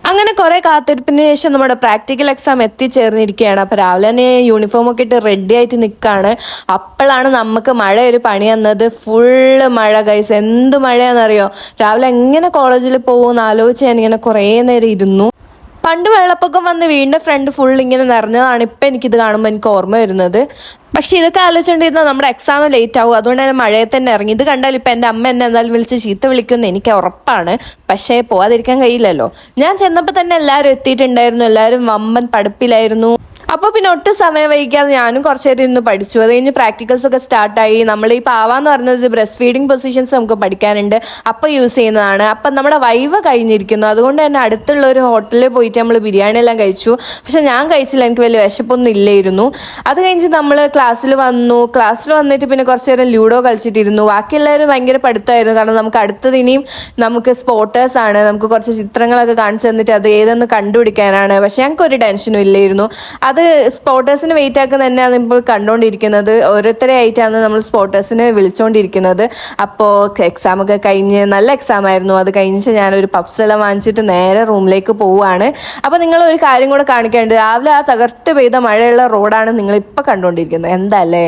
അങ്ങനെ കുറെ കാത്തിരിപ്പിന് ശേഷം നമ്മുടെ പ്രാക്ടിക്കൽ എക്സാം എത്തിച്ചേർന്നിരിക്കുകയാണ്. അപ്പോൾ രാവിലെ തന്നെ യൂണിഫോം ഒക്കെ ഇട്ട് റെഡി ആയിട്ട് നിൽക്കുകയാണ്. അപ്പോഴാണ് നമുക്ക് മഴ ഒരു പണി വന്നത്. ഫുള്ള് മഴ ഗൈസ്, എന്ത് മഴയാണെന്നറിയോ. രാവിലെ എങ്ങനെ കോളേജിൽ പോകുമെന്ന് ആലോചിച്ച് ഞാനിങ്ങനെ കുറേ നേരം ഇരുന്നു. പണ്ട് വെള്ളപ്പൊക്കം വന്ന് വീടിൻ്റെ ഫ്രണ്ട് ഫുൾ ഇങ്ങനെ നിറഞ്ഞതാണ്. ഇപ്പം എനിക്കിത് കാണുമ്പോൾ എനിക്ക് ഓർമ്മ വരുന്നത്. പക്ഷെ ഇതൊക്കെ ആലോചിച്ചുകൊണ്ടിരുന്നാൽ നമ്മുടെ എക്സാം ലേറ്റ് ആവും. അതുകൊണ്ട് തന്നെ മഴയത്ത് തന്നെ ഇറങ്ങി. ഇത് കണ്ടാൽ ഇപ്പം എൻ്റെ അമ്മ എന്നെ എന്തായാലും വിളിച്ച് ചീത്ത വിളിക്കുമെന്ന് എനിക്ക് ഉറപ്പാണ്. പക്ഷേ പോവാതിരിക്കാൻ കഴിയില്ലല്ലോ. ഞാൻ ചെന്നപ്പോൾ തന്നെ എല്ലാവരും എത്തിയിട്ടുണ്ടായിരുന്നു. എല്ലാവരും വമ്പൻ പഠിപ്പിലായിരുന്നു. അപ്പോൾ പിന്നെ ഒട്ടും സമയം വൈകാതെ ഞാനും കുറച്ച് നേരം ഇന്ന് പഠിച്ചു. അത് കഴിഞ്ഞ് പ്രാക്ടിക്കൽസ് ഒക്കെ സ്റ്റാർട്ടായി. നമ്മൾ ഈ പാവാന്ന് പറയുന്നത് ബ്രസ്റ്റ് ഫീഡിങ് പൊസിഷൻസ് നമുക്ക് പഠിക്കാനുണ്ട്. അപ്പോൾ യൂസ് ചെയ്യുന്നതാണ്. അപ്പം നമ്മുടെ വൈവ കഴിഞ്ഞിരിക്കുന്നു. അതുകൊണ്ട് തന്നെ അടുത്തുള്ള ഒരു ഹോട്ടലിൽ പോയിട്ട് നമ്മൾ ബിരിയാണി എല്ലാം കഴിച്ചു. പക്ഷെ ഞാൻ കഴിച്ചില്ല, എനിക്ക് വലിയ വിശപ്പൊന്നും ഇല്ലായിരുന്നു. അത് കഴിഞ്ഞ് നമ്മൾ ക്ലാസ്സിൽ വന്നിട്ട് പിന്നെ കുറച്ച് നേരം ലൂഡോ കളിച്ചിട്ടിരുന്നു. ബാക്കി എല്ലാവരും ഭയങ്കര പഠിത്തമായിരുന്നു. കാരണം നമുക്ക് അടുത്തത് ഇനിയും നമുക്ക് സ്പോട്ടേഴ്സാണ്. നമുക്ക് കുറച്ച് ചിത്രങ്ങളൊക്കെ കാണിച്ചു തന്നിട്ട് അത് ഏതെന്ന് കണ്ടുപിടിക്കാനാണ്. പക്ഷെ ഞങ്ങൾക്കൊരു ടെൻഷനും ഇല്ലായിരുന്നു. അത് സ്പോട്ടേഴ്സിന് വെയിറ്റ് ആക്കുന്ന തന്നെയാണ് ഇപ്പോൾ കണ്ടുകൊണ്ടിരിക്കുന്നത്. ഓരോരുത്തരെ ആയിട്ടാണ് നമ്മൾ സ്പോട്ടേഴ്സിനെ വിളിച്ചുകൊണ്ടിരിക്കുന്നത്. അപ്പോൾ എക്സാം ഒക്കെ കഴിഞ്ഞ് നല്ല എക്സാം ആയിരുന്നു. അത് കഴിഞ്ഞ് ഞാനൊരു പപ്സ് എല്ലാം വാങ്ങിച്ചിട്ട് നേരെ റൂമിലേക്ക് പോവുകയാണ്. അപ്പോൾ നിങ്ങൾ ഒരു കാര്യം കൂടെ കാണിക്കാനുണ്ട്. രാവിലെ ആ തകർത്ത് പെയ്ത മഴയുള്ള റോഡാണ് നിങ്ങളിപ്പോൾ കണ്ടുകൊണ്ടിരിക്കുന്നത്. എന്താ അല്ലേ?